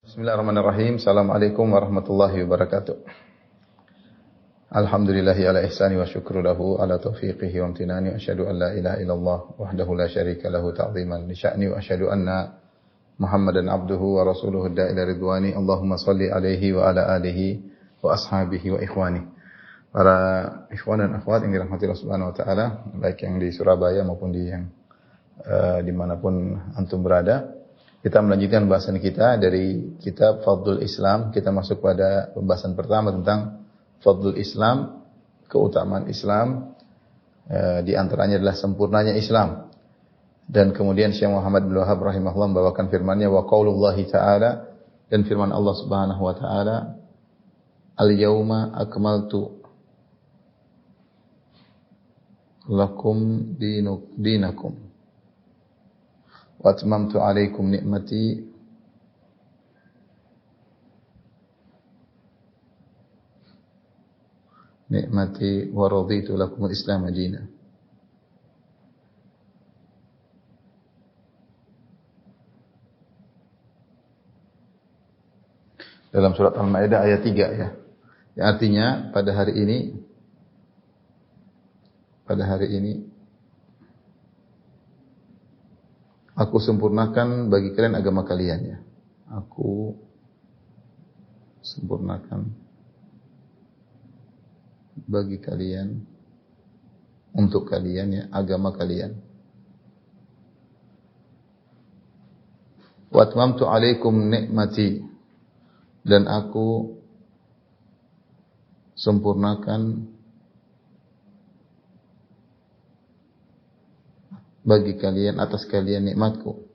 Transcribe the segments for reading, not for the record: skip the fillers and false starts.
Bismillahirrahmanirrahim. Assalamualaikum warahmatullahi wabarakatuh. Alhamdulillahi ala ihsani wa syukru lahu ala taufiqihi wa amtinani. Asyhadu an la ilaha illallah wahdahu la syarika lahu ta'ziman li sya'ni wa asyhadu anna Muhammadan abduhu wa rasuluhu da'ila ridwani. Allahumma salli alaihi wa ala alihi wa ashabihi wa ikhwani. Para ikhwan dan akhwat yang dirahmati Allah Subhanahu wa taala, baik yang di Surabaya maupun di yang dimanapun antum berada. Kita melanjutkan bahasan kita dari kitab Fadlul Islam. Kita masuk pada pembahasan pertama tentang Fadlul Islam, keutamaan Islam. Di antaranya adalah sempurnanya Islam. Dan kemudian Syekh Muhammad bin Wahab rahimahullah membawakan firman-Nya wa qaulullahi ta'ala, dan firman Allah Subhanahu wa taala, al-yauma akmaltu lakum dinakum wa atmamtu alaikum ni'mati wa raditu lakum al-islam dinan. Dalam surat Al-Maidah ayat 3 ya. Yang artinya pada hari ini aku sempurnakan bagi kalian agama kalian ya. Aku sempurnakan bagi kalian, untuk kalian ya, agama kalian. Wa atmamtu alaikum ni'mati, dan aku sempurnakan bagi kalian, atas kalian nikmatku.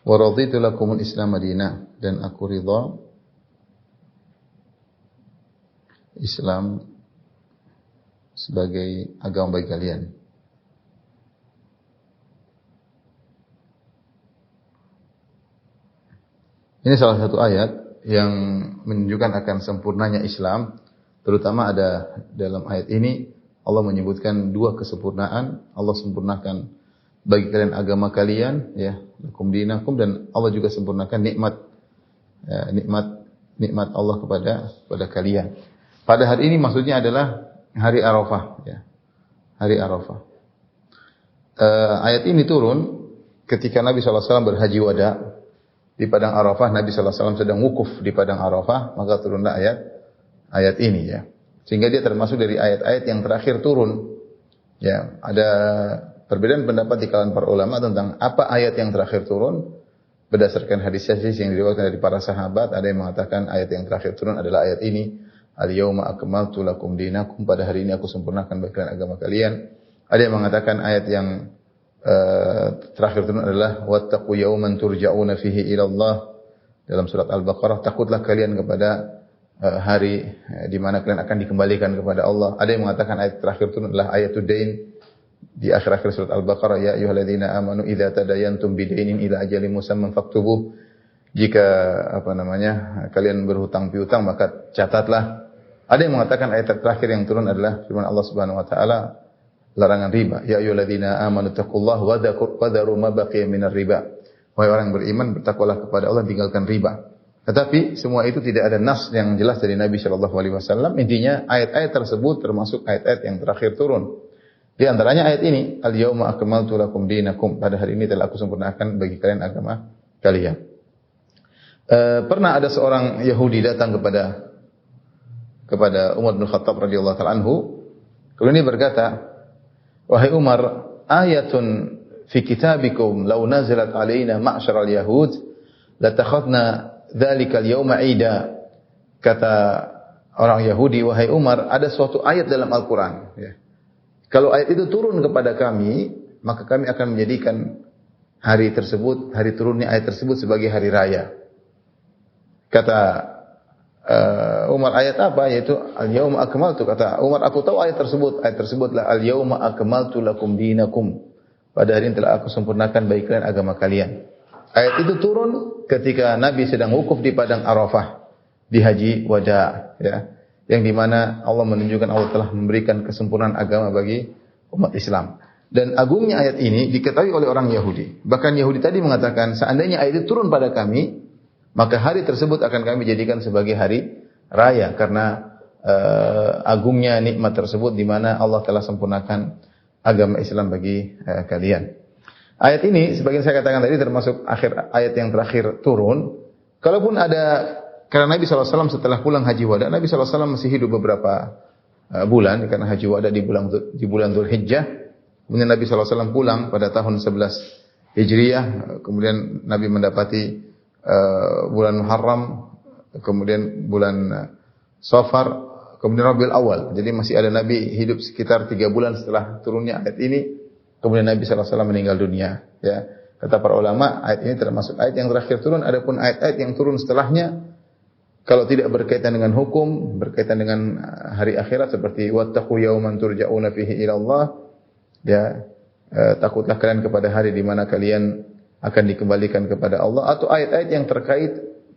Wa raditu lakumul Islam madinah, dan aku ridha Islam sebagai agama bagi kalian. Ini salah satu ayat yang menunjukkan akan sempurnanya Islam. Terutama ada dalam ayat ini Allah menyebutkan dua kesempurnaan. Allah sempurnakan bagi kalian agama kalian ya, lakum dinakum, dan Allah juga sempurnakan nikmat Allah kepada kalian. Pada hari ini maksudnya adalah hari Arafah ya. Hari Arafah. Ayat ini turun ketika Nabi SAW berhaji wada. Di padang Arafah, Nabi SAW sedang wukuf di padang Arafah, maka turunlah ayat ini ya. Sehingga dia termasuk dari ayat-ayat yang terakhir turun. Ya, ada perbedaan pendapat di kalangan para ulama tentang apa ayat yang terakhir turun. Berdasarkan hadis-hadis yang diriwayatkan dari para sahabat, ada yang mengatakan ayat yang terakhir turun adalah ayat ini. Al-yauma akmaltu lakum dinakum, pada hari ini aku sempurnakan bagi kalian agama kalian. Ada yang mengatakan ayat yang terakhir itu adalah wattaqu yawman turja'una fihi ila Allah, dalam surat Al-Baqarah, takutlah kalian kepada hari di mana kalian akan dikembalikan kepada Allah. Ada yang mengatakan ayat terakhir itu adalah ayatul dain di akhir-akhir surat Al-Baqarah, ya ayyuhalladzina amanu idza tadayantum bidainin ila ajalin musamman faktubuh, jika kalian berhutang piutang maka catatlah. Ada yang mengatakan ayat terakhir yang turun adalah firman Allah Subhanahu wa taala, larangan riba. Ya ayyuhalladzina amanu taqullaha wa dharu ma baqiya minar riba. Wahai orang beriman, bertakwalah kepada Allah, tinggalkan riba. Tetapi semua itu tidak ada nas yang jelas dari Nabi sallallahu alaihi wasallam. Intinya ayat-ayat tersebut termasuk ayat-ayat yang terakhir turun. Di antaranya ayat ini, al-yauma akmaltu lakum dinakum, pada hari ini telah aku sempurnakan bagi kalian agama kalian. Pernah ada seorang Yahudi datang kepada Umar bin Khattab radhiyallahu ta'ala anhu. Kemudian dia berkata, wahai Umar, ayatun fi kitabikum law nazalat alaina ma'syaral yahud latakhadna dzalikal yawma 'ida. Kata orang Yahudi, wahai Umar, ada suatu ayat dalam Al-Qur'an ya. Kalau ayat itu turun kepada kami, maka kami akan menjadikan hari tersebut, hari turunnya ayat tersebut sebagai hari raya. Kata Umar, ayat apa? Yaitu al-yauma akmaltu. Kata Umar, aku tahu ayat tersebut. Ayat tersebutlah al-yauma akmaltu lakum dinakum. Pada hari ini telah aku sempurnakan bagi kalian agama kalian. Ayat itu turun ketika Nabi sedang wukuf di padang Arafah di haji wada ya. Yang di mana Allah menunjukkan Allah telah memberikan kesempurnaan agama bagi umat Islam. Dan agungnya ayat ini diketahui oleh orang Yahudi. Bahkan Yahudi tadi mengatakan, seandainya ayat itu turun pada kami, maka hari tersebut akan kami jadikan sebagai hari raya. Karena agungnya nikmat tersebut di mana Allah telah sempurnakan agama Islam bagi kalian. Ayat ini, sebagian saya katakan tadi termasuk ayat yang terakhir turun. Kalaupun ada, karena Nabi SAW setelah pulang haji wada, Nabi SAW masih hidup beberapa bulan, karena haji wada di bulan Dzulhijjah. Kemudian Nabi SAW pulang pada tahun 11 Hijriah. Kemudian Nabi mendapati bulan Muharram, kemudian bulan Safar, kemudian Rabiul Awal. Jadi masih ada Nabi hidup sekitar 3 bulan setelah turunnya ayat ini. Kemudian Nabi SAW meninggal dunia. Ya, kata para ulama, ayat ini termasuk ayat yang terakhir turun. Adapun ayat-ayat yang turun setelahnya, kalau tidak berkaitan dengan hukum, berkaitan dengan hari akhirat seperti wattaqu yauman turja'una fihi ila Allah, ya, takutlah kalian kepada hari di mana kalian akan dikembalikan kepada Allah, atau ayat-ayat yang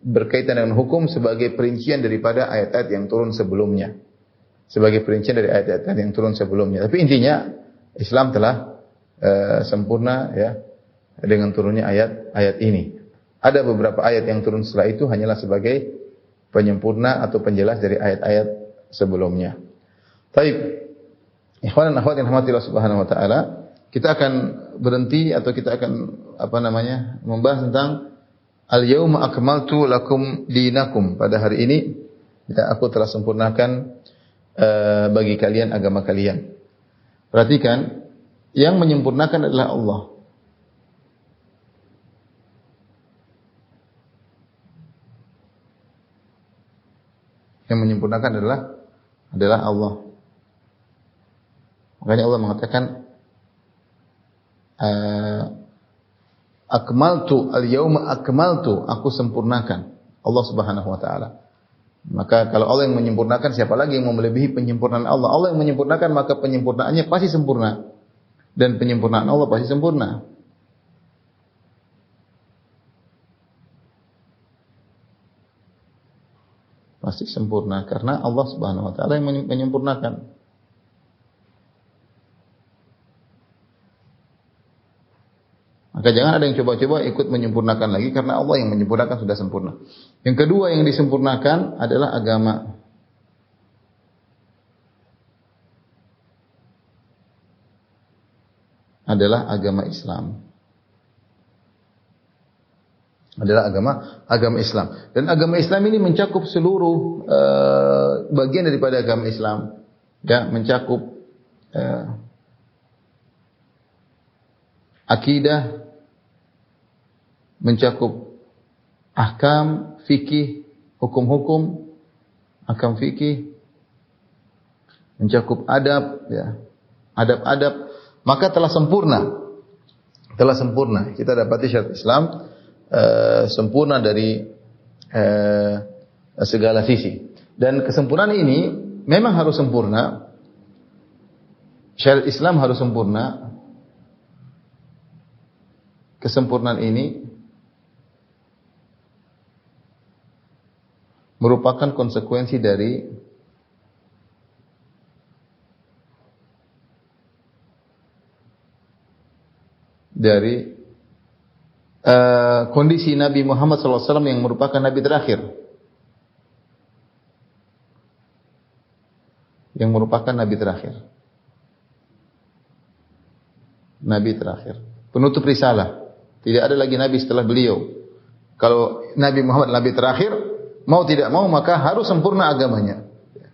berkaitan dengan hukum sebagai perincian daripada ayat-ayat yang turun sebelumnya. Sebagai perincian dari ayat-ayat yang turun sebelumnya. Tapi intinya Islam telah sempurna, ya, dengan turunnya ayat-ayat ini. Ada beberapa ayat yang turun setelah itu hanyalah sebagai penyempurna atau penjelas dari ayat-ayat sebelumnya. Taib. Ikhwan dan akhwat yang rahmatillah subhanahu wa ta'ala, kita akan berhenti atau kita akan membahas tentang al-yauma akmaltu lakum dinakum. Pada hari ini ya, aku telah sempurnakan bagi kalian agama kalian. Perhatikan, yang menyempurnakan adalah Allah. Yang menyempurnakan adalah Allah. Makanya Allah mengatakan akmaltu al-yauma akmaltu, aku sempurnakan. Allah Subhanahu wa taala. Maka kalau Allah yang menyempurnakan, siapa lagi yang mau melebihi penyempurnaan Allah? Allah yang menyempurnakan, maka penyempurnaannya pasti sempurna. Dan penyempurnaan Allah pasti sempurna. Pasti sempurna karena Allah Subhanahu wa taala yang menyempurnakan. Maka jangan ada yang coba-coba ikut menyempurnakan lagi, karena Allah yang menyempurnakan sudah sempurna. Yang kedua yang disempurnakan adalah agama. Adalah agama Islam. Adalah agama Islam. Dan agama Islam ini mencakup seluruh bagian daripada agama Islam. Ya, mencakup akidah, mencakup ahkam, fikih, hukum-hukum, ahkam fikih, mencakup adab, ya, adab-adab, maka telah sempurna. Telah sempurna. Kita dapati syariat Islam sempurna dari segala sisi. Dan kesempurnaan ini memang harus sempurna. Syariat Islam harus sempurna. Kesempurnaan ini merupakan konsekuensi dari kondisi Nabi Muhammad SAW yang merupakan Nabi terakhir. Yang merupakan Nabi terakhir. Nabi terakhir. Penutup risalah. Tidak ada lagi Nabi setelah beliau. Kalau Nabi Muhammad Nabi terakhir, mau tidak mau maka harus sempurna agamanya.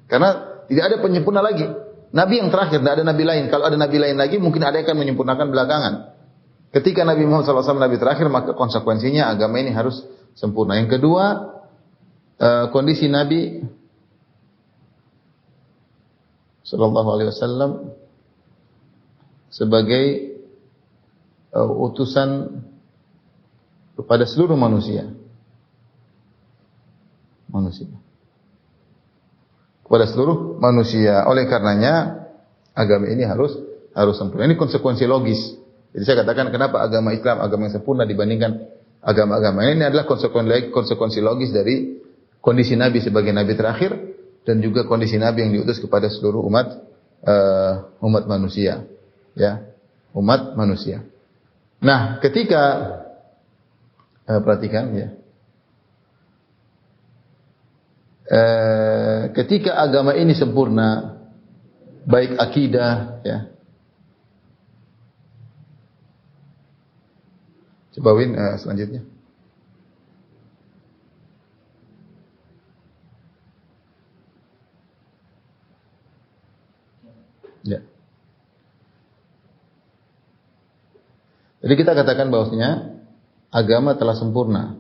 Karena tidak ada penyempurna lagi. Nabi yang terakhir, tidak ada Nabi lain. Kalau ada Nabi lain lagi, mungkin ada yang akan menyempurnakan belakangan. Ketika Nabi Muhammad SAW Nabi terakhir, maka konsekuensinya agama ini harus sempurna. Yang kedua, kondisi Nabi Sallallahu Alaihi Wasallam sebagai utusan kepada seluruh manusia. Kepada seluruh manusia. Oleh karenanya agama ini harus sempurna. Ini konsekuensi logis. Jadi saya katakan kenapa agama Islam agama yang sempurna dibandingkan agama-agama ini adalah konsekuensi logis dari kondisi Nabi sebagai Nabi terakhir dan juga kondisi Nabi yang diutus kepada seluruh umat manusia. Ya, umat manusia. Nah, ketika perhatikan ya. Ketika agama ini sempurna, baik akidah ya. Coba Win selanjutnya. Ya. Jadi kita katakan bahwasanya agama telah sempurna.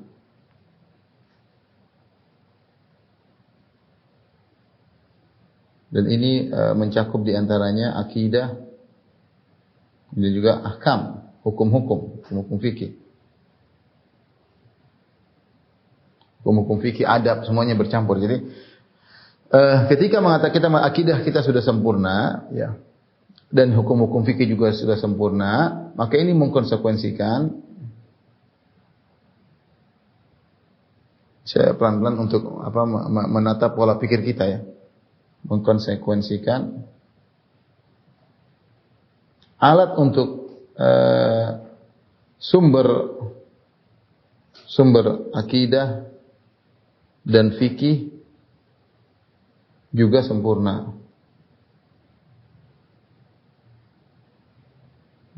Dan ini mencakup diantaranya akidah dan juga ahkam, hukum-hukum fikih. Hukum-hukum fikih, adab, semuanya bercampur. Jadi ketika mengatakan kita akidah kita sudah sempurna, ya, dan hukum-hukum fikih juga sudah sempurna, maka ini mengkonsekuensikan saya pelan-pelan untuk menata pola pikir kita ya, mengkonsekuensikan alat untuk sumber akidah dan fikih juga sempurna.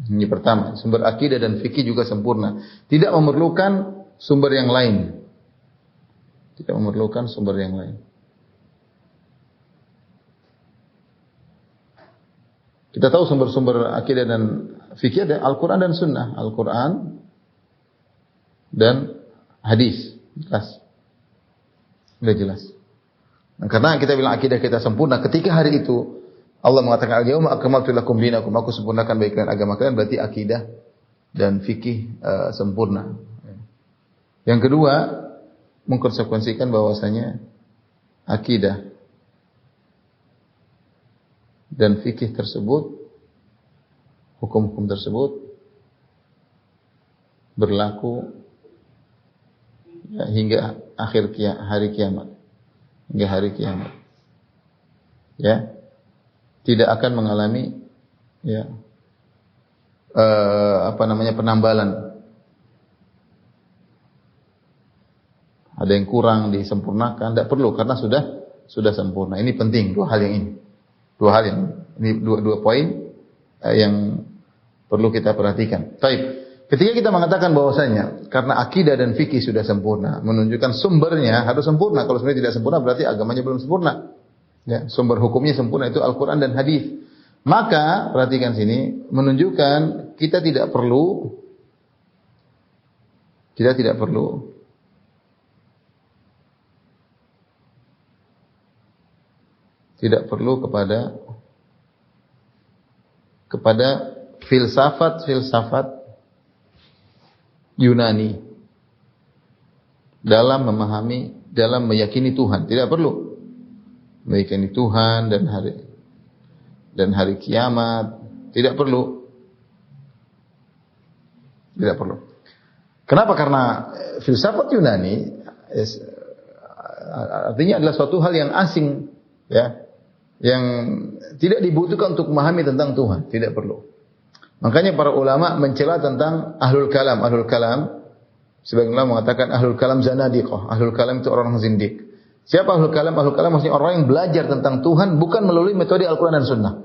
Ini pertama, sumber akidah dan fikih juga sempurna. Tidak memerlukan sumber yang lain. Tidak memerlukan sumber yang lain. Kita tahu sumber-sumber akidah dan fikih ada Al-Quran dan Sunnah. Al-Quran dan hadis. Jelas. Sudah jelas. Nah, karena kita bilang akidah kita sempurna, ketika hari itu Allah mengatakan al-yauma akmaltu lakum dinakum, aku sempurnakan bagi kalian agama kalian, berarti akidah dan fikih sempurna. Yang kedua, mengkonsekuensikan bahwasanya akidah dan fikih tersebut, hukum-hukum tersebut berlaku ya, hingga akhir hari kiamat. Hingga hari kiamat. Ya. Tidak akan mengalami ya penambalan. Ada yang kurang disempurnakan, tidak perlu karena sudah sempurna. Ini penting, dua hal yang ini dua poin yang perlu kita perhatikan. Baik. Ketika kita mengatakan bahwasanya karena akidah dan fikih sudah sempurna, menunjukkan sumbernya harus sempurna. Kalau sebenarnya tidak sempurna berarti agamanya belum sempurna. Ya, sumber hukumnya sempurna itu Al-Quran dan hadis. Maka perhatikan sini, menunjukkan kita tidak perlu kepada filsafat Yunani dalam memahami, dalam meyakini Tuhan. Tidak perlu meyakini Tuhan dan hari kiamat. Tidak perlu. Kenapa? Karena filsafat Yunani artinya adalah suatu hal yang asing, ya, yang tidak dibutuhkan untuk memahami tentang Tuhan. Tidak perlu. Makanya para ulama mencela tentang ahlul kalam. Ahlul kalam, sebagian ulama mengatakan ahlul kalam zanadiqah. Ahlul kalam itu orang zindik. Siapa ahlul kalam? Ahlul kalam maksudnya orang yang belajar tentang Tuhan bukan melalui metode Al-Quran dan Sunnah.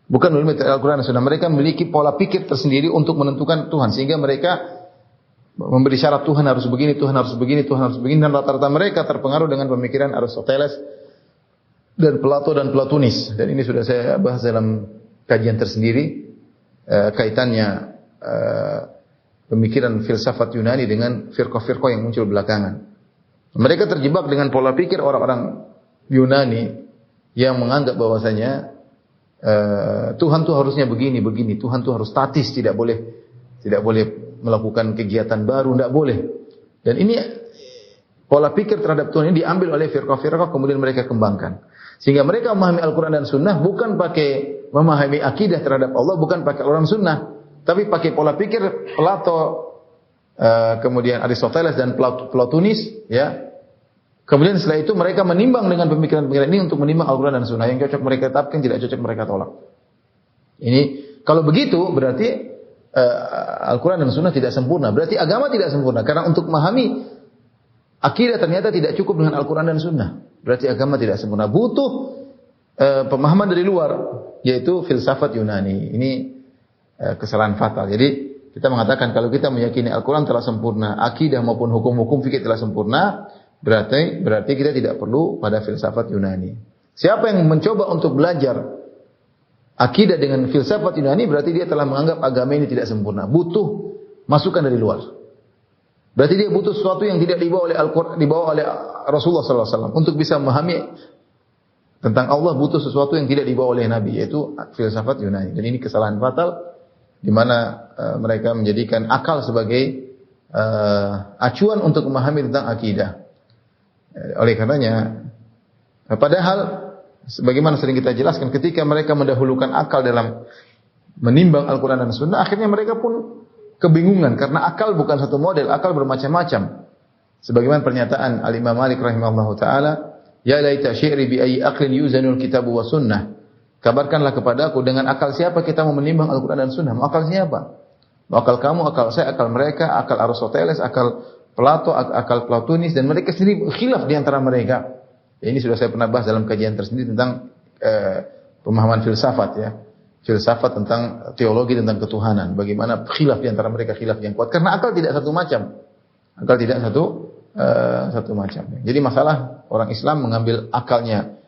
Bukan melalui metode Al-Quran dan Sunnah. Mereka memiliki pola pikir tersendiri untuk menentukan Tuhan. Sehingga mereka memberi syarat Tuhan harus begini, Tuhan harus begini, Tuhan harus begini. Dan rata-rata mereka terpengaruh dengan pemikiran Aristoteles dan Plato dan Platonis. Dan ini sudah saya bahas dalam kajian tersendiri. Kaitannya pemikiran filsafat Yunani dengan firqah-firqah yang muncul belakangan. Mereka terjebak dengan pola pikir orang-orang Yunani yang menganggap bahwasanya Tuhan tuh harusnya begini, Tuhan tuh harus statis, tidak boleh melakukan kegiatan baru, tidak boleh. Dan ini pola pikir terhadap Tuhan ini diambil oleh firqah-firqah kemudian mereka kembangkan. Sehingga mereka memahami Al-Quran dan Sunnah bukan pakai memahami akidah terhadap Allah, bukan pakai Al-Quran dan Sunnah, tapi pakai pola pikir Plato, kemudian Aristoteles dan Platonis, ya. Kemudian setelah itu mereka menimbang dengan pemikiran-pemikiran ini untuk menimbang Al-Quran dan Sunnah. Yang cocok mereka tetapkan, tidak cocok mereka tolak. Ini kalau begitu berarti Al-Quran dan Sunnah tidak sempurna. Berarti agama tidak sempurna. Karena untuk memahami akidah ternyata tidak cukup dengan Al-Quran dan Sunnah. Berarti agama tidak sempurna. Butuh pemahaman dari luar, yaitu filsafat Yunani. Ini kesalahan fatal. Jadi kita mengatakan kalau kita meyakini Al-Quran telah sempurna, akidah maupun hukum-hukum fikih telah sempurna, berarti kita tidak perlu pada filsafat Yunani. Siapa yang mencoba untuk belajar akidah dengan filsafat Yunani, berarti dia telah menganggap agama ini tidak sempurna. Butuh masukan dari luar. Berarti dia butuh sesuatu yang tidak dibawa oleh Al-Quran, dibawa oleh Rasulullah SAW. Untuk bisa memahami tentang Allah butuh sesuatu yang tidak dibawa oleh Nabi, yaitu filsafat Yunani. Dan ini kesalahan fatal, di mana mereka menjadikan akal sebagai acuan untuk memahami tentang akidah. Oleh karenanya, padahal sebagaimana sering kita jelaskan, ketika mereka mendahulukan akal dalam menimbang Al-Quran dan Sunnah, akhirnya mereka pun kebingungan karena akal bukan satu model, akal bermacam-macam. Sebagaimana pernyataan Al-Imam Malik rahimahullahu taala, "Ya laita syi'ri bi ayyi aqlin yuzanul kitabu wa sunnah." Kabarkanlah kepadaku dengan akal siapa kita mau menimbang Al-Quran dan Sunnah? Mau akal siapa? Mau akal kamu, akal saya, akal mereka, akal Aristoteles, akal Plato, akal Platonis, dan mereka sendiri khilaf di antara mereka. Ya, ini sudah saya pernah bahas dalam kajian tersendiri tentang pemahaman filsafat ya. Filsafat tentang teologi tentang ketuhanan. Bagaimana khilaf di antara mereka, khilaf yang kuat. Karena akal tidak satu macam. Akal tidak satu macam. Jadi masalah orang Islam mengambil akalnya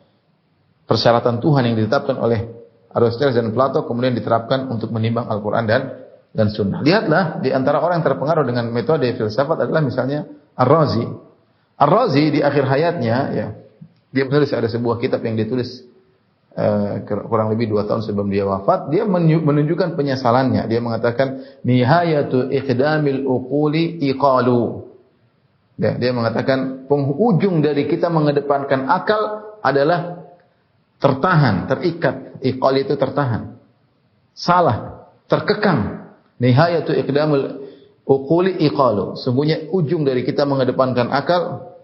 persyaratan Tuhan yang ditetapkan oleh Aristoteles dan Plato kemudian diterapkan untuk menimbang Al-Quran dan Sunnah. Lihatlah di antara orang yang terpengaruh dengan metode filsafat adalah misalnya Ar-Razi. Ar-Razi di akhir hayatnya ya, dia menulis ada sebuah kitab yang ditulis kurang lebih 2 tahun sebelum dia wafat. Dia menunjukkan penyesalannya. Dia mengatakan nihayatu iqdamil uquli iqalu. Ya, dia mengatakan penghujung dari kita mengedepankan akal adalah tertahan, terikat. Iqal itu tertahan. Salah, terkekang. Nihayatu iqdamul uquli iqalu. Sungguhnya ujung dari kita mengedepankan akal.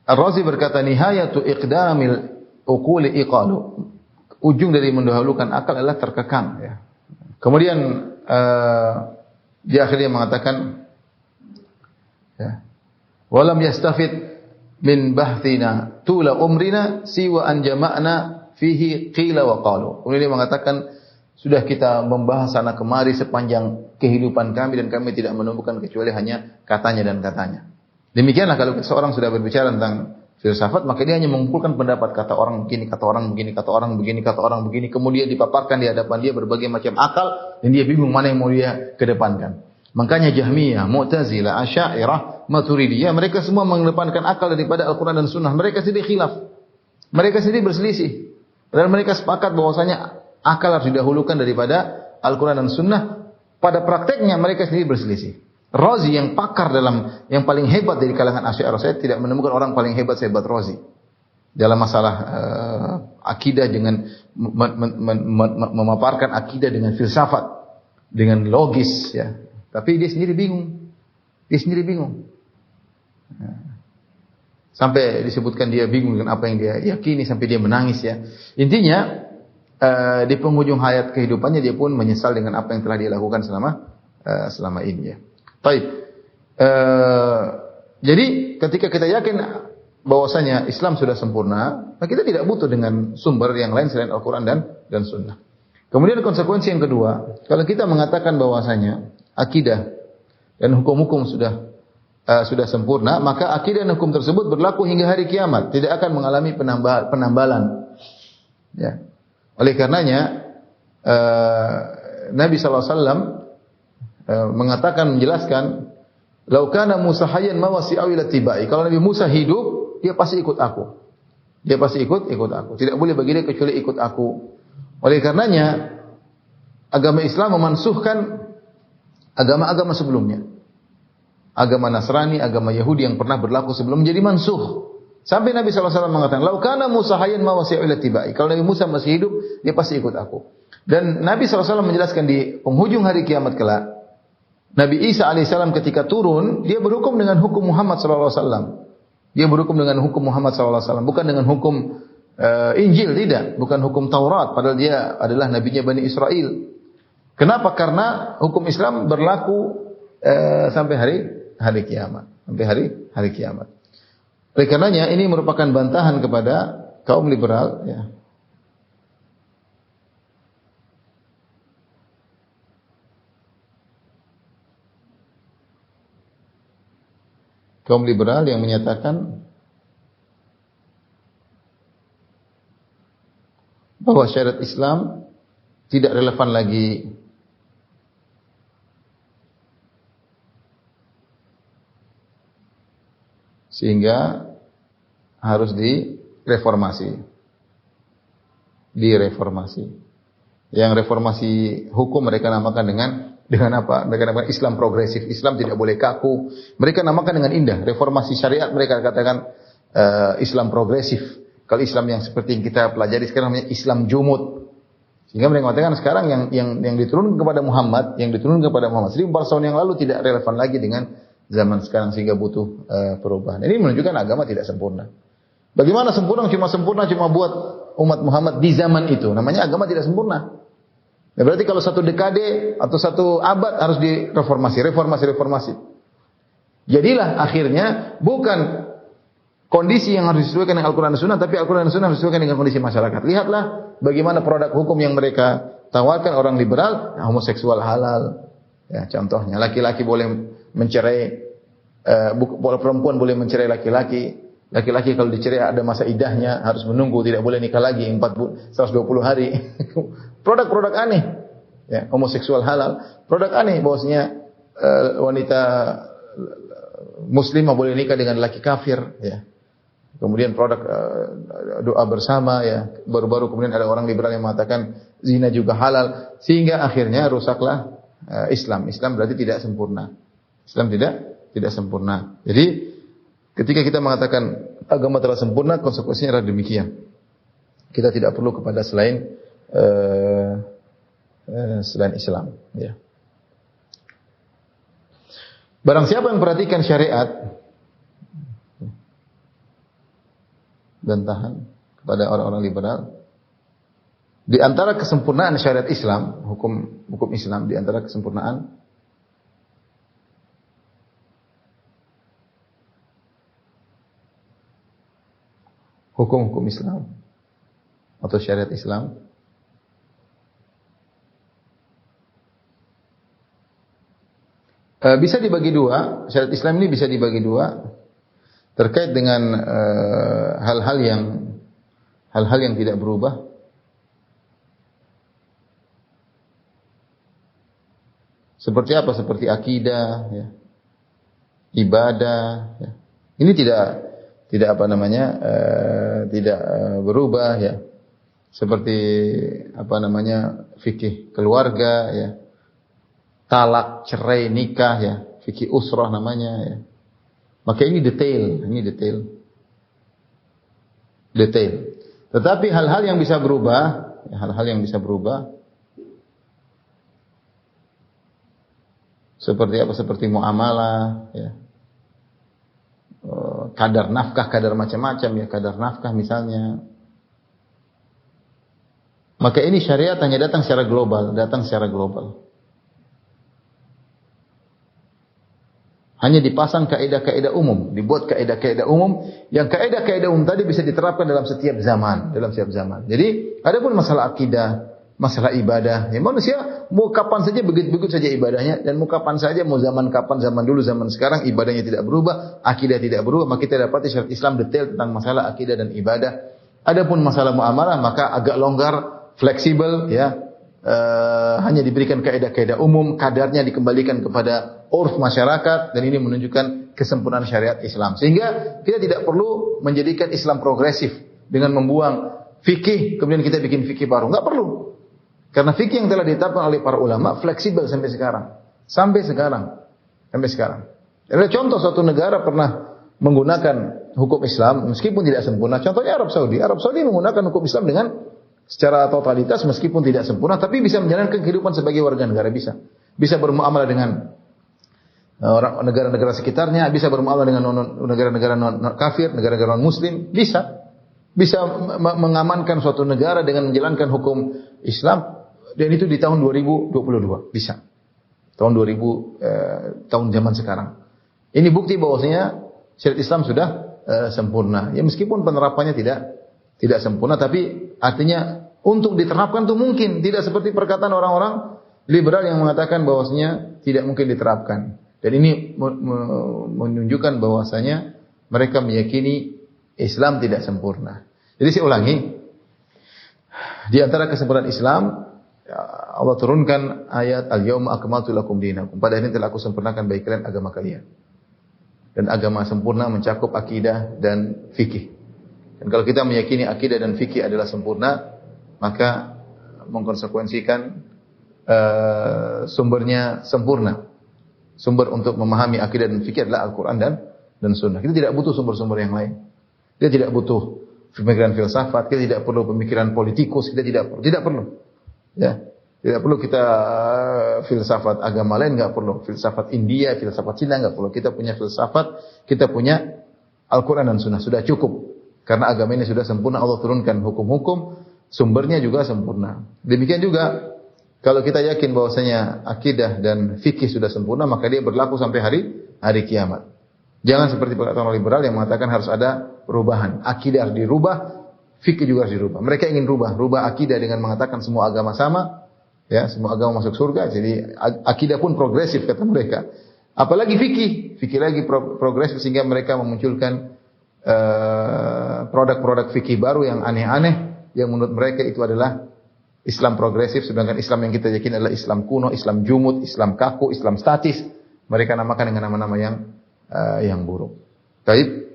Ar-Razi berkata nihayatu iqdamil uquli iqalu. Ujung dari mendahulukan akal adalah terkekang ya. Kemudian dia akhirnya mengatakan ya, walam yastafid min bahthina tula umrina siwa an jama'na fihi qila wa qalu. Kemudian dia mengatakan sudah kita membahas sana kemari sepanjang kehidupan kami dan kami tidak menemukan kecuali hanya katanya dan katanya. Demikianlah kalau seorang sudah berbicara tentang filsafat, maka dia hanya mengumpulkan pendapat, kata orang begini, kata orang begini, kata orang begini, kata orang begini, kemudian dipaparkan di hadapan dia berbagai macam akal dan dia bingung mana yang mau dia kedepankan. Makanya Jahmiyah, Mu'tazilah, Asy'ariyah, Maturidiyah, mereka semua mengedepankan akal daripada Al-Quran dan Sunnah. Mereka sendiri khilaf. Mereka sendiri berselisih. Dan mereka sepakat bahwasanya akal harus didahulukan daripada Al-Quran dan Sunnah. Pada prakteknya mereka sendiri berselisih. Razi yang pakar dalam, yang paling hebat dari kalangan Asy'ariyah, saya tidak menemukan orang paling hebat sehebat Razi dalam masalah akidah dengan memaparkan akidah dengan filsafat, dengan logis ya. Tapi dia sendiri bingung. Sampai disebutkan dia bingung dengan apa yang dia yakini, sampai dia menangis ya. Intinya di penghujung hayat kehidupannya dia pun menyesal dengan apa yang telah dia lakukan selama ini ya. Baik. Jadi ketika kita yakin bahwasanya Islam sudah sempurna, maka kita tidak butuh dengan sumber yang lain selain Al-Quran dan Sunnah. Kemudian konsekuensi yang kedua, kalau kita mengatakan bahwasanya akidah dan hukum-hukum sudah sempurna, maka akidah dan hukum tersebut berlaku hingga hari kiamat, tidak akan mengalami penambalan. Ya. Oleh karenanya Nabi SAW mengatakan, menjelaskan, "Lau kana Musa hayyan ma wasi'u ila tibai." Kalau Nabi Musa hidup, dia pasti ikut aku. Dia pasti ikut aku. Tidak boleh bagi dia kecuali ikut aku. Oleh karenanya agama Islam memansuhkan agama-agama sebelumnya. Agama Nasrani, agama Yahudi yang pernah berlaku sebelum menjadi mansuh. Sampai Nabi SAW mengatakan, "Lau kana Musa hayyan ma wasi'u ila tibai." Kalau Nabi Musa masih hidup, dia pasti ikut aku. Dan Nabi SAW menjelaskan di penghujung hari kiamat kelak, Nabi Isa alaihissalam ketika turun, dia berhukum dengan hukum Muhammad sallallahu alaihi wasallam. Dia berhukum dengan hukum Muhammad sallallahu alaihi wasallam, bukan dengan hukum Injil, tidak, bukan hukum Taurat, padahal dia adalah nabinya Bani Israel. Kenapa? Karena hukum Islam berlaku sampai hari kiamat, sampai hari kiamat. Oleh karenanya ini merupakan bantahan kepada kaum liberal, ya. Kaum liberal yang menyatakan bahwa syariat Islam tidak relevan lagi. Sehingga harus direformasi. Yang reformasi hukum mereka namakan dengan apa? Mereka namakan Islam progresif. Islam tidak boleh kaku. Mereka namakan dengan indah. Reformasi syariat mereka katakan Islam progresif. Kalau Islam yang seperti yang kita pelajari sekarang namanya Islam jumud. Sehingga mereka mengatakan sekarang yang diturunkan kepada Muhammad, 1400 tahun yang lalu tidak relevan lagi dengan zaman sekarang sehingga butuh perubahan. Ini menunjukkan agama tidak sempurna. Bagaimana sempurna? Cuma buat umat Muhammad di zaman itu. Namanya agama tidak sempurna. Ya, berarti kalau satu dekade atau satu abad harus reformasi. Jadilah akhirnya bukan kondisi yang harus disesuaikan dengan Al-Quran dan Sunnah, tapi Al-Quran dan Sunnah harus disesuaikan dengan kondisi masyarakat. Lihatlah bagaimana produk hukum yang mereka tawarkan orang liberal, homoseksual halal. Ya, contohnya, laki-laki boleh mencerai, perempuan boleh mencerai laki-laki. Laki-laki kalau dicerai ada masa idahnya, harus menunggu, tidak boleh nikah lagi 120 hari. Produk-produk aneh. Ya, homoseksual halal. Produk aneh bahwasanya wanita muslimah boleh nikah dengan laki kafir, ya. Kemudian produk doa bersama, ya. Baru-baru kemudian ada orang liberal yang mengatakan zina juga halal, sehingga akhirnya rusaklah Islam. Islam berarti tidak sempurna. Islam tidak sempurna. Jadi ketika kita mengatakan agama telah sempurna, konsekuensinya adalah demikian. Kita tidak perlu kepada selain Islam, ya. Barang siapa yang perhatikan syariat dan tahan kepada orang-orang liberal, di antara kesempurnaan syariat Islam, hukum Islam, di antara kesempurnaan hukum Islam atau syariat Islam bisa dibagi dua. Syariat Islam ini bisa dibagi dua terkait dengan hal-hal yang tidak berubah. Seperti apa? Seperti akidah, ya. Ibadah, ya. Ini tidak apa namanya, tidak berubah, ya. Seperti apa namanya, fikih keluarga, ya. Talak, cerai, nikah, ya. Fikih usrah namanya, ya. Maka ini detail. Tetapi hal-hal yang bisa berubah, seperti apa? Seperti muamalah, ya. Kadar nafkah, kadar macam-macam, ya. Kadar nafkah misalnya. Maka ini syariat hanya datang secara global. Hanya dipasang kaidah-kaidah umum, dibuat kaidah-kaidah umum, yang kaidah-kaidah umum tadi bisa diterapkan dalam setiap zaman, Jadi, adapun masalah akidah, masalah ibadah, ya manusia mau kapan saja begitu saja ibadahnya, dan mau kapan saja, mau zaman kapan, zaman dulu, zaman sekarang, ibadahnya tidak berubah, akidah tidak berubah. Maka kita dapati syariat Islam detail tentang masalah akidah dan ibadah. Adapun masalah muamalah maka agak longgar, fleksibel, ya. Hanya diberikan kaidah-kaidah umum, kadarnya dikembalikan kepada urf masyarakat, dan ini menunjukkan kesempurnaan syariat Islam. Sehingga kita tidak perlu menjadikan Islam progresif dengan membuang fikih kemudian kita bikin fikih baru, enggak perlu. Karena fikih yang telah ditetapkan oleh para ulama fleksibel sampai sekarang. Ada contoh suatu negara pernah menggunakan hukum Islam meskipun tidak sempurna. Contohnya Arab Saudi. Arab Saudi menggunakan hukum Islam dengan secara totalitas meskipun tidak sempurna, tapi bisa menjalankan kehidupan sebagai warga negara, bisa bermuamalah dengan orang negara-negara sekitarnya, bisa bermuamalah dengan negara-negara non kafir, negara-negara non muslim, bisa bisa mengamankan suatu negara dengan menjalankan hukum Islam, dan itu di tahun 2022 bisa. Tahun 2000 tahun zaman sekarang. Ini bukti bahwasanya syariat Islam sudah sempurna. Ya meskipun penerapannya tidak sempurna, tapi artinya untuk diterapkan itu mungkin, tidak seperti perkataan orang-orang liberal yang mengatakan bahwasanya tidak mungkin diterapkan. Dan ini menunjukkan bahwasanya mereka meyakini Islam tidak sempurna. Jadi saya ulangi, di antara kesempurnaan Islam, Allah turunkan ayat Al-Yawma akmaltu lakum dinakum. Pada hari ini telah aku sempurnakan bagi kalian agama kalian. Dan agama sempurna mencakup akidah dan fikih. Dan kalau kita meyakini akidah dan fikih adalah sempurna, maka mengkonsekuensikan sumbernya sempurna. Sumber untuk memahami akidah dan fikih adalah Al-Quran dan Sunnah. Kita tidak butuh sumber-sumber yang lain. Kita tidak butuh pemikiran filsafat, kita tidak perlu pemikiran politikus, kita tidak perlu. Ya, tidak perlu kita filsafat agama lain, enggak perlu. Filsafat India, filsafat Cina enggak perlu. Kita punya filsafat, kita punya Al-Quran dan Sunnah, sudah cukup. Karena agama ini sudah sempurna, Allah turunkan hukum-hukum, sumbernya juga sempurna. Demikian juga kalau kita yakin bahwasanya akidah dan fikih sudah sempurna, maka dia berlaku sampai hari kiamat. Jangan seperti perkataan orang liberal yang mengatakan harus ada perubahan. Akidah harus dirubah, fikih juga harus dirubah. Mereka ingin rubah akidah dengan mengatakan semua agama sama, ya, semua agama masuk surga. Jadi akidah pun progresif kata mereka. Apalagi fikih lagi progresif sehingga mereka memunculkan produk-produk fikih baru yang aneh-aneh yang menurut mereka itu adalah Islam progresif, sedangkan Islam yang kita yakini adalah Islam kuno, Islam jumud, Islam kaku, Islam statis. Mereka namakan dengan nama-nama yang buruk. Baik,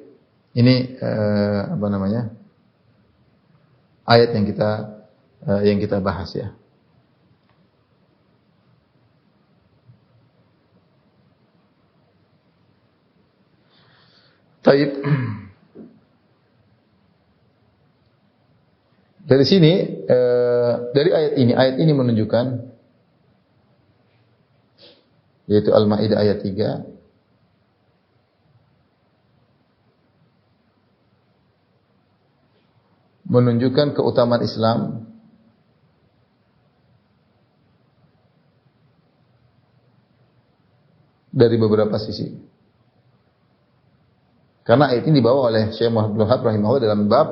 ini ayat yang kita bahas ya. Baik. Dari sini, dari ayat ini menunjukkan, yaitu Al-Maidah ayat 3, menunjukkan keutamaan Islam dari beberapa sisi. Karena ayat ini dibawa oleh Syekh Muhammad bin Wahab rahimahullah dalam bab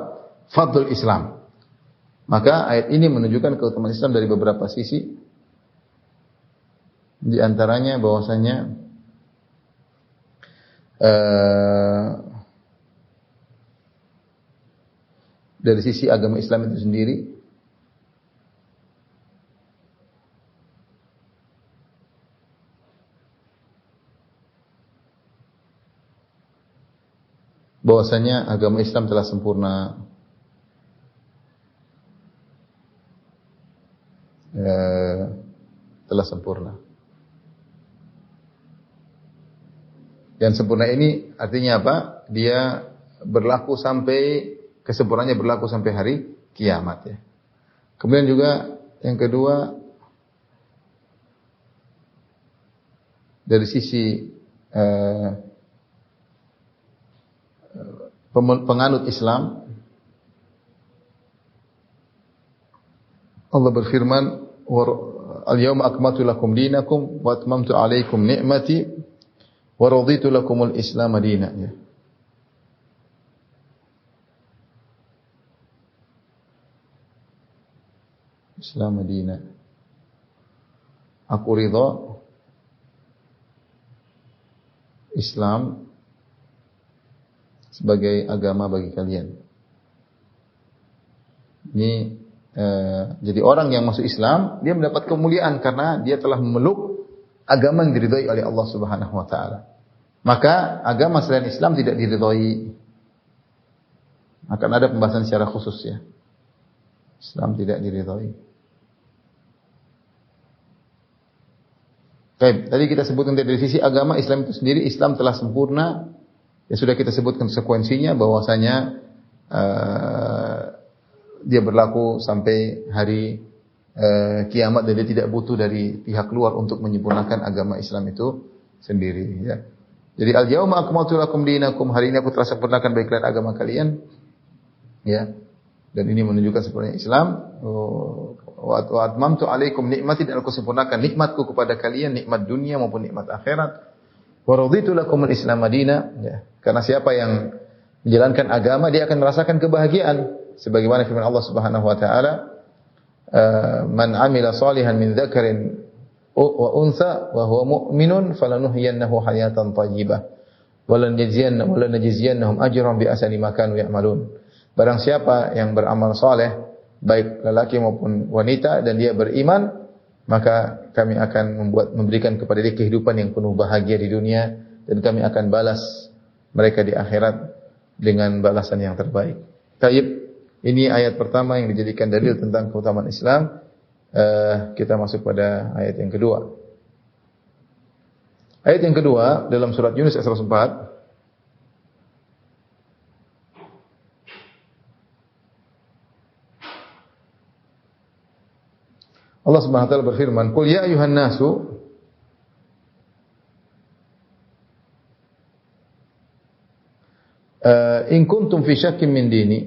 Fadlul Islam. Maka ayat ini menunjukkan keutamaan Islam dari beberapa sisi. Di antaranya bahwasanya dari sisi agama Islam itu sendiri, bahwasanya agama Islam telah sempurna, Dan sempurna ini artinya apa? Dia berlaku sampai kesempurnaannya berlaku sampai hari kiamat ya. Kemudian juga yang kedua, dari sisi penganut Islam, Allah berfirman, "Al-yawma akmaltu lakum dinakum wa atmamtu 'alaikum ni'mati wa raditu lakumul Islam dinan." Ya. Islam dinan. Aku ridha Islam sebagai agama bagi kalian. Ini jadi orang yang masuk Islam, dia mendapat kemuliaan karena dia telah memeluk agama yang diridhai oleh Allah Subhanahu wa taala. Maka agama selain Islam tidak diridhai. Akan ada pembahasan secara khusus ya. Islam tidak diridhai. Baik, tadi kita sebutkan dari sisi agama Islam itu sendiri, Islam telah sempurna. Ya sudah kita sebutkan konsekuensinya bahwasanya dia berlaku sampai hari kiamat dan dia tidak butuh dari pihak luar untuk menyempurnakan agama Islam itu sendiri ya. Jadi al-yauma akmaltu lakum dinakum, hari ini aku telah sempurnakan bagi kalian agama kalian ya. Dan ini menunjukkan sebenarnya Islam. Wa atmamtu alaikum nikmati, dan aku sempurnakan nikmatku kepada kalian, nikmat dunia maupun nikmat akhirat. Wa raditu lakumul Islam madina. Ya. Karena siapa yang menjalankan agama dia akan merasakan kebahagiaan. Sebagaimana firman Allah Subhanahu wa taala, man amila salihan min dzakarin wa untha wa huwa mu'minun falanuhyiyannahu hayatan thayyibah wa lanajziyannahum ajran bi ahsani ma kanu ya'malun. Barang siapa yang beramal saleh baik lelaki maupun wanita dan dia beriman, maka kami akan memberikan kepada dia kehidupan yang penuh bahagia di dunia, dan kami akan balas mereka di akhirat dengan balasan yang terbaik. Taib, ini ayat pertama yang dijadikan dalil tentang keutamaan Islam. Kita masuk pada ayat yang kedua. Ayat yang kedua dalam surat Yunus ayat 104. Allah Subhanahu wa taala berfirman, "Qul ya ayuhan nasu in kuntum fi syakkin min dini."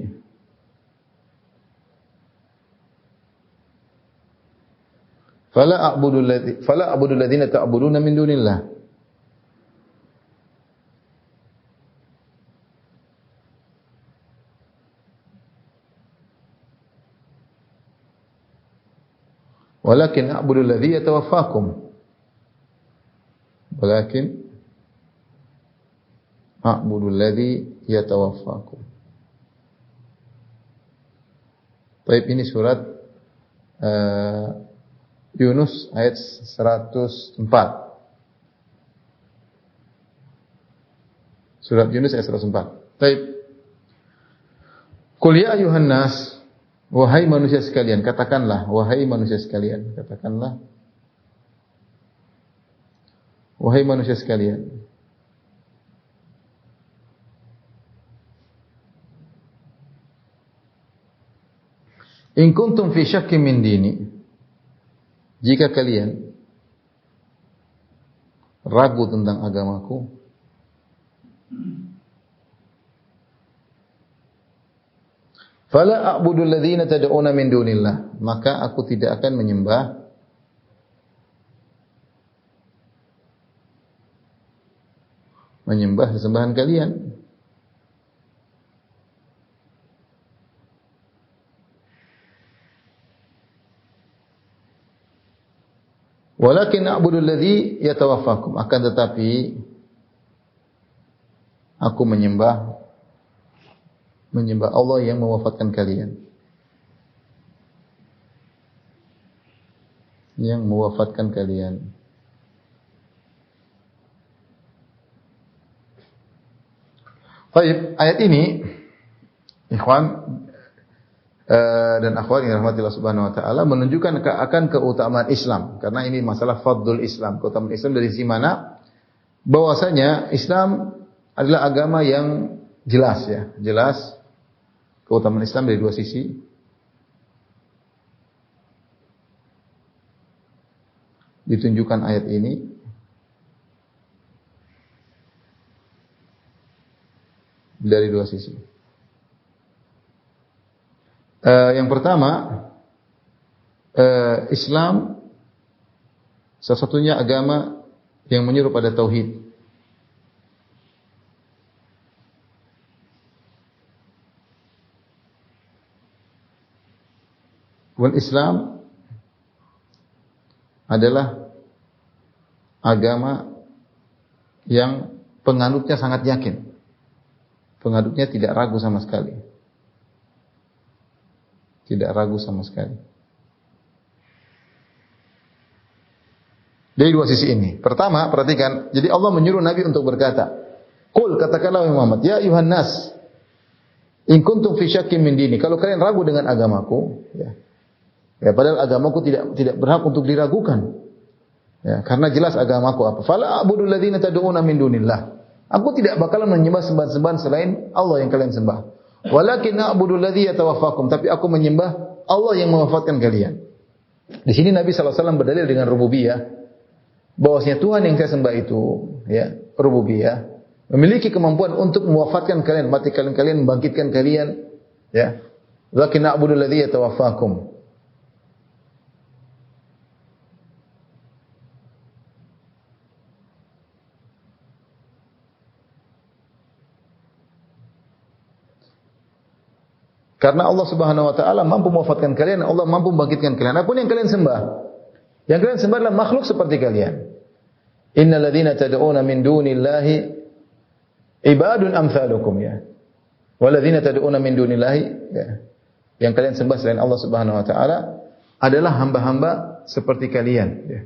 Fala a'budu alladziina ta'buduna min dunillah. Walakin a'budu alladzi yatawaffakum. Walakin a'budu alladzi yatawaffakum. Baik, ini surat Yunus ayat 104. Surat Yunus ayat 104. Baik. Qul ya ayuhan nas, wahai manusia sekalian, katakanlah, wahai manusia sekalian, katakanlah, wahai manusia sekalian. In kuntum fi syakkin min dini, jika kalian ragu tentang agamaku, fala a'budu alladziina tad'una min dunillah, maka aku tidak akan menyembah sesembahan kalian. Walakin a'budu alladzi yatawaffakum, akan tetapi aku menyembah Allah yang mewafatkan kalian. Yang mewafatkan kalian. Baik, ayat ini ikhwan dan akhwat yang dirahmati Allah Subhanahu wa taala menunjukkan akan keutamaan Islam, karena ini masalah fadlul Islam, keutamaan Islam dari sisi mana? Bahwasanya Islam adalah agama yang jelas, ya, jelas keutamaan Islam dari dua sisi. Ditunjukkan ayat ini. Dari dua sisi. Yang pertama, Islam satu-satunya agama yang menyuruh pada tauhid. Wal Islam adalah agama yang penganutnya sangat yakin. Penganutnya tidak ragu sama sekali. Tidak ragu sama sekali. Dari dua sisi ini. Pertama, perhatikan. Jadi Allah menyuruh Nabi untuk berkata, Qul, katakanlah Muhammad, ya ayuhan nas, in kuntum fi syakkin min dini. Kalau kalian ragu dengan agamaku, ya padahal agamaku tidak berhak untuk diragukan. Ya, karena jelas agamaku apa? Fala a'budu alladziina tad'una min dunillah. Aku tidak bakalan menyembah sembahan-sembahan selain Allah yang kalian sembah. Walakin a'budu alladzi yatawaffakum, tapi aku menyembah Allah yang mewafatkan kalian. Di sini Nabi sallallahu alaihi wasallam berdalil dengan rububiyah, bahwasanya Tuhan yang saya sembah itu, ya, rububiyah, memiliki kemampuan untuk mewafatkan kalian, matikan kalian, membangkitkan kalian, ya. Lakin na'budu alladhi yatawaffakum. Karena Allah Subhanahu wa taala mampu mewafatkan kalian, Allah mampu membangkitkan kalian. Apapun yang kalian sembah. Yang kalian sembah adalah makhluk seperti kalian. Innal ladzina tad'una min dunillahi ibadun amsalukum ya. Wal ladzina tad'una min dunillahi ya. Yang kalian sembah selain Allah Subhanahu wa taala adalah hamba-hamba seperti kalian ya.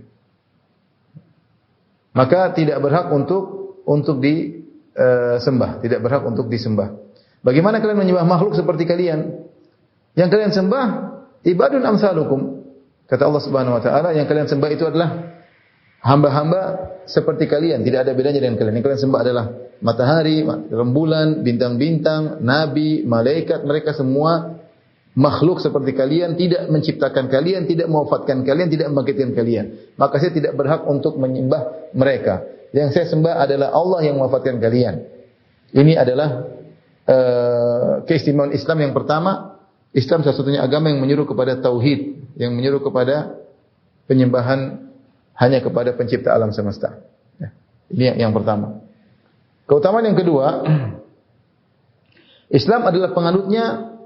Maka tidak berhak untuk disembah, tidak berhak untuk disembah. Bagaimana kalian menyembah makhluk seperti kalian? Yang kalian sembah ibadun amsalukum. Kata Allah Subhanahu wa taala, yang kalian sembah itu adalah hamba-hamba seperti kalian, tidak ada bedanya dengan kalian. Yang kalian sembah adalah matahari, rembulan, bintang-bintang, nabi, malaikat, mereka semua makhluk seperti kalian, tidak menciptakan kalian, tidak mewafatkan kalian, tidak membangkitkan kalian. Maka saya tidak berhak untuk menyembah mereka. Yang saya sembah adalah Allah yang mewafatkan kalian. Ini adalah keistimewaan Islam yang pertama. Islam satu-satunya agama yang menyuruh kepada tauhid, yang menyuruh kepada penyembahan hanya kepada pencipta alam semesta. Ya. Ini yang pertama. Keutamaan yang kedua, Islam adalah penganutnya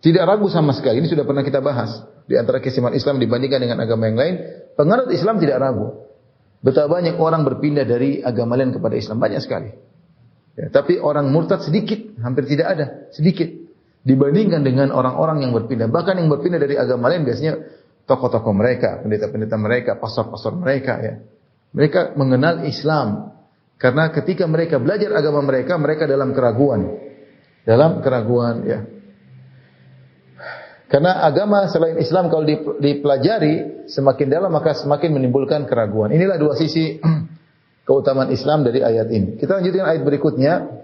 tidak ragu sama sekali. Ini sudah pernah kita bahas. Di antara keistimewaan Islam dibandingkan dengan agama yang lain, penganut Islam tidak ragu. Betapa banyak orang berpindah dari agama lain kepada Islam, banyak sekali. Ya, tapi orang murtad sedikit, hampir tidak ada, sedikit dibandingkan dengan orang-orang yang berpindah. Bahkan yang berpindah dari agama lain biasanya tokoh-tokoh mereka, pendeta-pendeta mereka, pastor-pastor mereka ya. Mereka mengenal Islam karena ketika mereka belajar agama mereka, mereka dalam keraguan. Dalam keraguan ya. Karena agama selain Islam kalau dipelajari semakin dalam maka semakin menimbulkan keraguan. Inilah dua sisi keutamaan Islam dari ayat ini. Kita lanjutkan ayat berikutnya.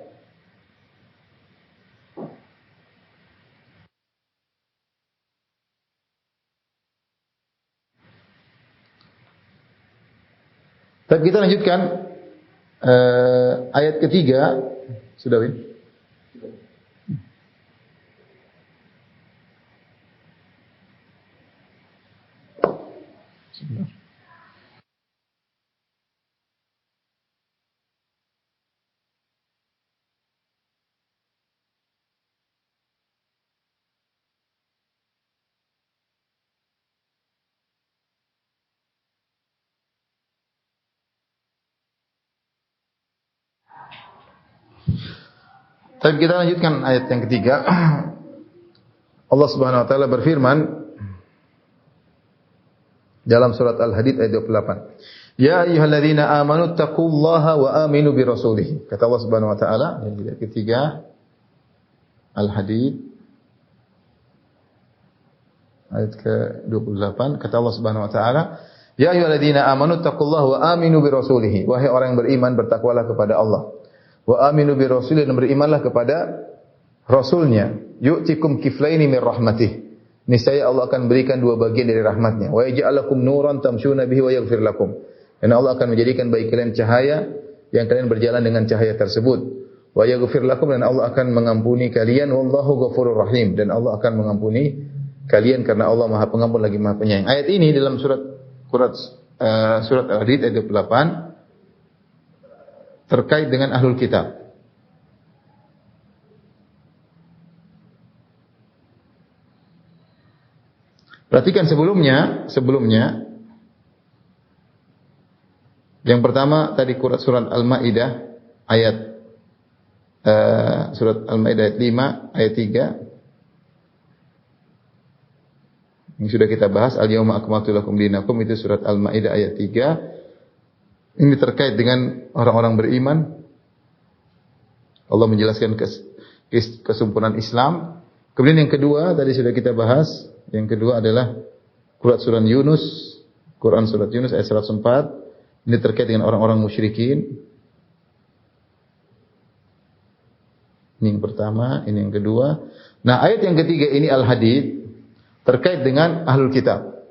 Tapi kita lanjutkan ayat ketiga. Sudah, Win? Sebentar. Tapi kita lanjutkan ayat yang ketiga. Allah Subhanahu wa taala berfirman dalam surat Al-Hadid ayat 28. Ya ayyuhalladzina amanu taqullaha wa aminu bi rasulih. Kata Allah Subhanahu wa taala yang ketiga Al-Hadid ayat ke-28 kata Allah Subhanahu wa taala, ya ayyuhalladzina amanu taqullaha wa aminu bi rasulih. Wahai orang yang beriman bertakwalah kepada Allah. Wa aminu bi rasulih dan berimanlah kepada rasulnya. Yu'tikum kiflaini min rahmatih. Niscaya Allah akan berikan dua bagian dari rahmatnya. Wa yaj'alakum nuran tamshuna bihi wa yaghfir lakum. Dan Allah akan menjadikan bagi kalian cahaya yang kalian berjalan dengan cahaya tersebut. Wa yaghfir lakum dan Allah akan mengampuni kalian. Wallahu ghafurur rahim dan Allah akan mengampuni kalian karena Allah Maha Pengampun lagi Maha Penyayang. Ayat ini dalam surat Al-Hadid ayat 28 terkait dengan ahlul kitab. Perhatikan sebelumnya yang pertama tadi surat Al-Maidah ayat surat Al-Maidah ayat 5 ayat 3 yang sudah kita bahas, al-yauma akmaltu lakum dinakum, itu surat Al-Maidah ayat 3. Ini terkait dengan orang-orang beriman. Allah menjelaskan kesempurnaan Islam. Kemudian yang kedua tadi sudah kita bahas. Yang kedua adalah Quran surat Yunus ayat 104. Ini terkait dengan orang-orang musyrikin. Ini yang pertama, ini yang kedua. Nah, ayat yang ketiga ini Al-Hadid terkait dengan ahlul kitab.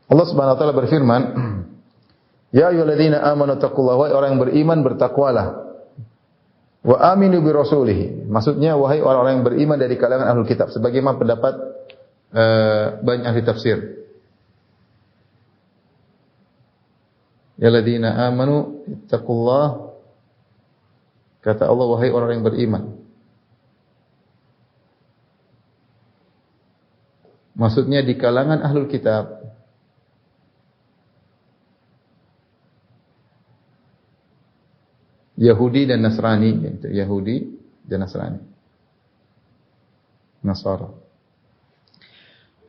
Allah Subhanahu wa taala berfirman, ya ayyuhalladzina amanu taqullaha, wa orang yang beriman bertakwalah. Wa aminu bi rasulih. Maksudnya wahai orang-orang yang beriman dari kalangan ahlul kitab, sebagaimana pendapat banyak ahli tafsir. Ya ladzina amanu ittaqullah, kata Allah wahai orang yang beriman. Maksudnya di kalangan ahlul kitab. Yahudi dan Nasrani, yaitu Yahudi dan Nasrani. Nasara.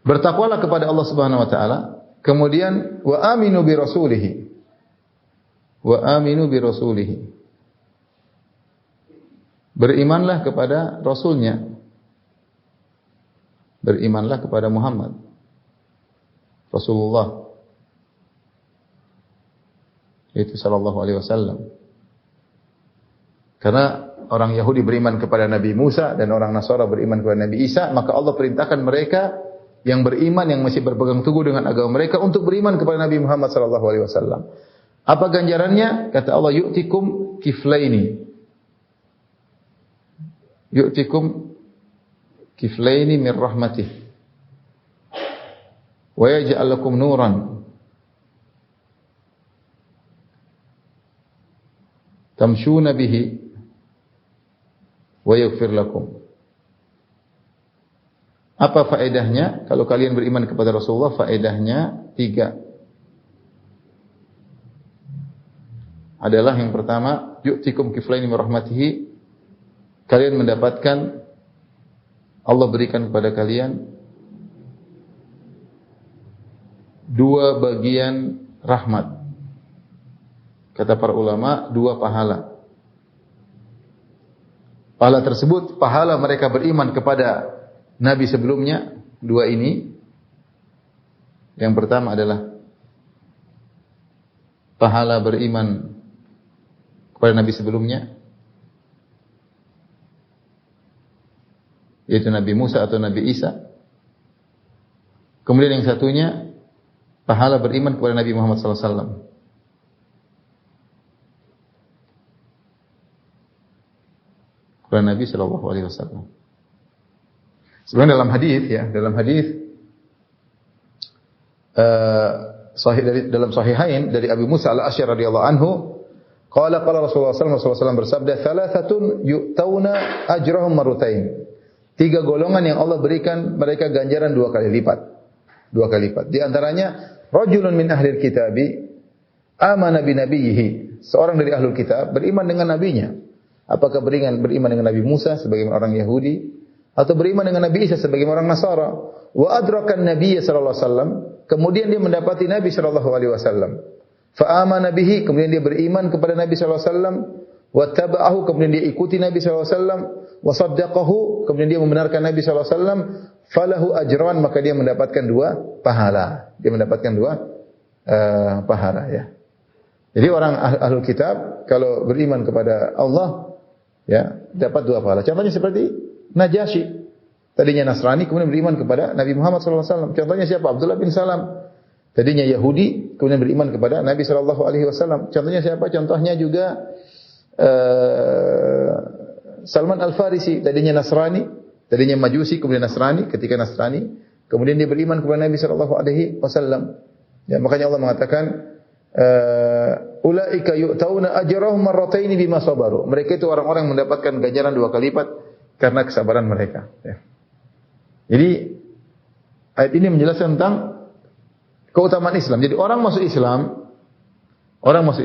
Bertakwalah kepada Allah Subhanahu wa taala, kemudian wa aminu bi rasulih. Wa aminu bi rasulih. Berimanlah kepada rasulnya. Berimanlah kepada Muhammad Rasulullah, yaitu sallallahu alaihi wasallam. Karena orang Yahudi beriman kepada Nabi Musa dan orang Nasara beriman kepada Nabi Isa, maka Allah perintahkan mereka yang beriman, yang masih berpegang teguh dengan agama mereka untuk beriman kepada Nabi Muhammad sallallahu alaihi wasallam. Apa ganjarannya? Kata Allah, yu'tikum kiflaini. Yu'tikum kiflaini min rahmatih. Wa yaj'al lakum nuran tamshuna bihi wa yaghfir lakum. Apa faedahnya kalau kalian beriman kepada Rasulullah? Faedahnya 3. Adalah yang pertama, yu'tikum kiflaini min rahmatihi. Kalian mendapatkan, Allah berikan kepada kalian 2 bagian rahmat. Kata para ulama, 2 pahala. Pahala tersebut, pahala mereka beriman kepada Nabi sebelumnya, 2 ini. Yang pertama adalah pahala beriman kepada Nabi sebelumnya, yaitu Nabi Musa atau Nabi Isa. Kemudian yang satunya, pahala beriman kepada Nabi Muhammad SAW. Kepada Nabi SAW. Sebenarnya dalam hadis dalam sahihain dari Abu Musa al-Asy'ari radhiyallahu anhu, qala Rasulullah sallallahu alaihi wasallam bersabda, "Thalathatun yu'tauna ajrahum marratain." 3 golongan yang Allah berikan mereka ganjaran 2 kali lipat. 2 kali lipat. Di antaranya, rajulun min ahlil kitabi amana bi nabiyhi. Seorang dari ahlul kitab beriman dengan nabinya. Apakah beriman dengan Nabi Musa sebagai orang Yahudi atau beriman dengan Nabi Isa sebagai orang Nasara? Wa adrakan nabiyya sallallahu alaihi wasallam, kemudian dia mendapati Nabi sallallahu alaihi wasallam. Fa amana bihi, kemudian dia beriman kepada Nabi sallallahu alaihi wasallam, wa taba'ahu, kemudian dia ikuti Nabi sallallahu alaihi wasallam, wa saddaqahu, kemudian dia membenarkan Nabi sallallahu alaihi wasallam, falahu ajran, maka dia mendapatkan 2 pahala. Dia mendapatkan 2 pahala, ya. Jadi orang ahlul kitab kalau beriman kepada Allah, ya, dapat 2 pahala. Contohnya seperti Najasyi. Tadinya Nasrani, kemudian beriman kepada Nabi Muhammad SAW. Contohnya siapa? Abdullah bin Salam. Tadinya Yahudi, kemudian beriman kepada Nabi SAW. Contohnya siapa? Contohnya juga Salman Al-Farisi. Tadinya Nasrani, tadinya Majusi, kemudian Nasrani. Ketika Nasrani, kemudian dia beriman kepada Nabi SAW. Ya, makanya Allah mengatakan, ulaika yu'tauna ajrahum marrataini bima sabaru. Mereka itu orang-orang yang mendapatkan ganjaran 2 kali lipat karena kesabaran mereka, ya. Jadi ayat ini menjelaskan tentang keutamaan Islam. Jadi orang masuk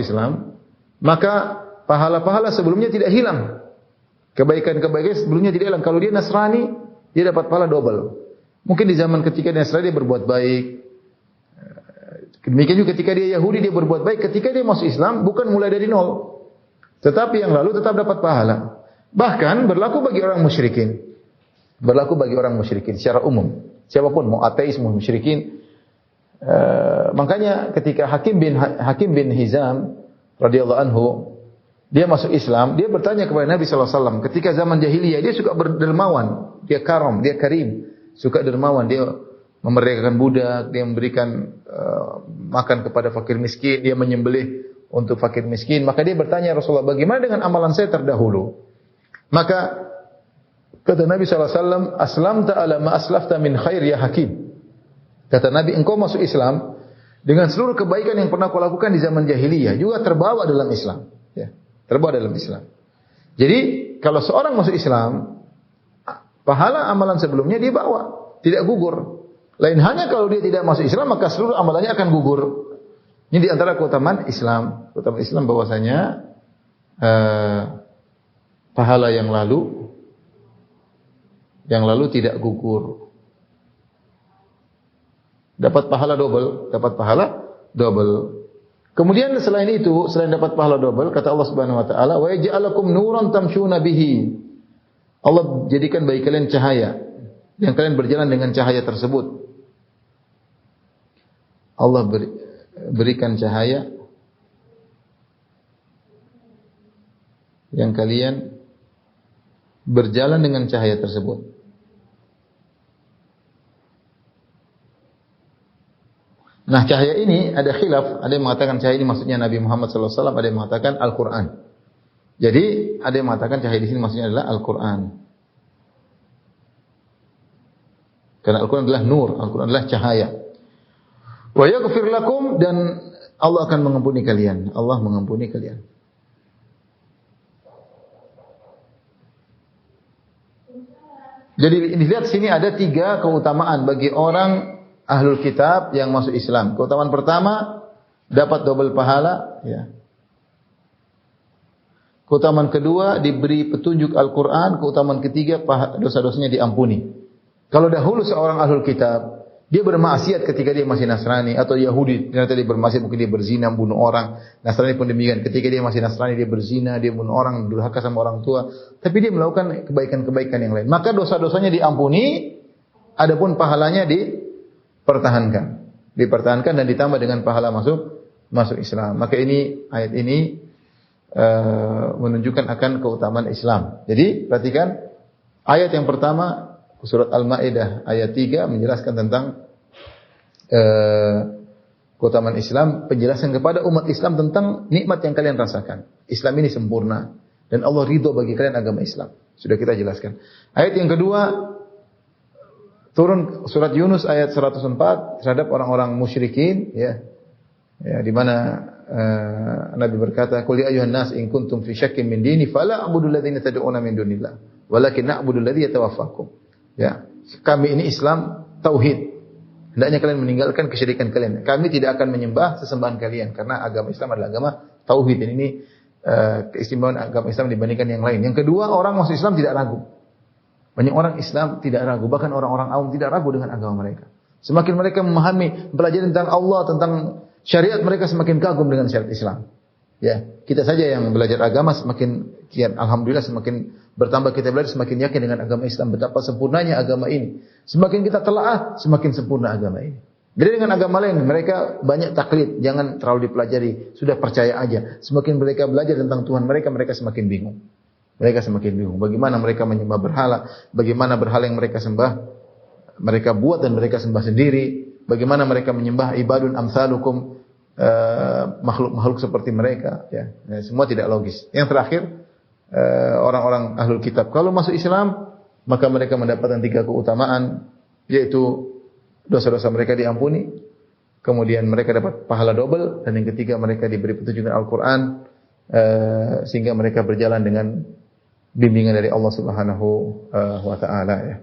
Islam, maka pahala-pahala sebelumnya tidak hilang. Kebaikan-kebaikan sebelumnya tidak hilang. Kalau dia Nasrani, dia dapat pahala double. Mungkin di zaman ketika dia Nasrani dia berbuat baik. Demikian juga ketika dia Yahudi dia berbuat baik. Ketika dia masuk Islam bukan mulai dari nol, tetapi yang lalu tetap dapat pahala. Bahkan berlaku bagi orang musyrikin. Berlaku bagi orang musyrikin secara umum. Siapapun mau ateis, mau musyrikin. Makanya ketika Hakim bin Hizam radhiyallahu anhu dia masuk Islam, dia bertanya kepada Nabi sallallahu alaihi wasallam, ketika zaman jahiliyah dia suka berdermawan, dia karam, dia karim, suka dermawan, dia memerdekakan budak, dia memberikan makan kepada fakir miskin, dia menyembelih untuk fakir miskin. Maka dia bertanya Rasulullah, bagaimana dengan amalan saya terdahulu? Maka kata Nabi SAW, aslamta ala ma aslafta min khair ya hakim. Kata Nabi, engkau masuk Islam dengan seluruh kebaikan yang pernah kau lakukan di zaman jahiliyah juga terbawa dalam Islam. Ya, terbawa dalam Islam. Jadi kalau seorang masuk Islam, pahala amalan sebelumnya dia bawa, tidak gugur. Lain hanya kalau dia tidak masuk Islam, maka seluruh amalannya akan gugur. Ini di antara keutamaan Islam. Keutamaan Islam bahwasanya pahala yang lalu tidak gugur. Dapat pahala double. Kemudian selain itu, selain dapat pahala double, kata Allah Subhanahu wa taala, "Wa yaj'alakum nuran tamshuna bihi." Allah jadikan bagi kalian cahaya yang kalian berjalan dengan cahaya tersebut. Allah berikan cahaya yang kalian berjalan dengan cahaya tersebut. Nah, cahaya ini ada khilaf, ada yang mengatakan cahaya ini maksudnya Nabi Muhammad SAW, ada yang mengatakan Al-Quran. Jadi, ada yang mengatakan cahaya di sini maksudnya adalah Al-Quran. Karena Al-Quran adalah nur, Al-Quran adalah cahaya. Wa yaghfir lakum, dan Allah akan mengampuni kalian. Allah mengampuni kalian. Jadi dilihat sini ada 3 keutamaan bagi orang Ahlul Kitab yang masuk Islam. Keutamaan pertama, dapat double pahala. Ya. Keutamaan kedua, diberi petunjuk Al-Quran. Keutamaan ketiga, dosa-dosanya diampuni. Kalau dahulu seorang Ahlul Kitab, dia bermaksiat ketika dia masih Nasrani, atau Yahudi, ternyata dia bermaksiat, mungkin dia berzina, bunuh orang. Nasrani pun demikian. Ketika dia masih Nasrani, dia berzina, dia bunuh orang, durhaka sama orang tua. Tapi dia melakukan kebaikan-kebaikan yang lain. Maka dosa-dosanya diampuni, adapun pahalanya dipertahankan dan ditambah dengan pahala masuk Islam. Maka ayat ini menunjukkan akan keutamaan Islam. Jadi perhatikan ayat yang pertama surat Al-Maidah ayat 3 menjelaskan tentang keutamaan Islam, penjelasan kepada umat Islam tentang nikmat yang kalian rasakan. Islam ini sempurna dan Allah ridho bagi kalian agama Islam. Sudah kita jelaskan. Ayat yang kedua turun surat Yunus ayat 104 terhadap orang-orang musyrikin, ya di mana Nabi berkata, "Qul ya ayyuhan nas in kuntum fi syakkin min dini fala a'budu alladziina tad'una min dunillah, walakin na'budu alladzi yatawaffakum." Ya, kami ini Islam tauhid. Hendaknya kalian meninggalkan kesyirikan kalian. Kami tidak akan menyembah sesembahan kalian karena agama Islam adalah agama tauhid. Dan ini keistimewaan agama Islam dibandingkan yang lain. Yang kedua, orang masuk Islam tidak ragu. Banyak orang Islam tidak ragu, bahkan orang-orang awam tidak ragu dengan agama mereka. Semakin mereka memahami, belajar tentang Allah, tentang syariat, mereka semakin kagum dengan syariat Islam. Ya, kita saja yang belajar agama semakin kian, alhamdulillah semakin bertambah kita belajar, semakin yakin dengan agama Islam, betapa sempurnanya agama ini. Semakin kita telaah, semakin sempurna agama ini. Jadi dengan agama lain, mereka banyak taklid, jangan terlalu dipelajari, sudah percaya aja. Semakin mereka belajar tentang Tuhan mereka, mereka semakin bingung. Mereka semakin bingung. Bagaimana mereka menyembah berhala? Bagaimana berhala yang mereka sembah, mereka buat dan mereka sembah sendiri? Bagaimana mereka menyembah ibadun amsalukum, makhluk-makhluk seperti mereka? Ya, semua tidak logis. Yang terakhir, orang-orang Ahlul Kitab kalau masuk Islam, maka mereka mendapatkan 3 keutamaan, yaitu dosa-dosa mereka diampuni, kemudian mereka dapat pahala double, dan yang ketiga mereka diberi petunjuk Al-Quran, sehingga mereka berjalan dengan bimbingan dari Allah Subhanahu wa taala, ya.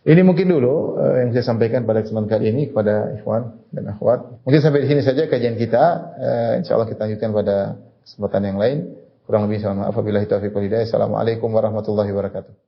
Ini mungkin dulu yang saya sampaikan pada kesempatan kali ini kepada ikhwan dan akhwat. Mungkin sampai di sini saja kajian kita. Insyaallah kita lanjutkan pada kesempatan yang lain. Kurang lebih mohon maaf, wabillahi taufiq wal hidayah. Assalamualaikum warahmatullahi wabarakatuh.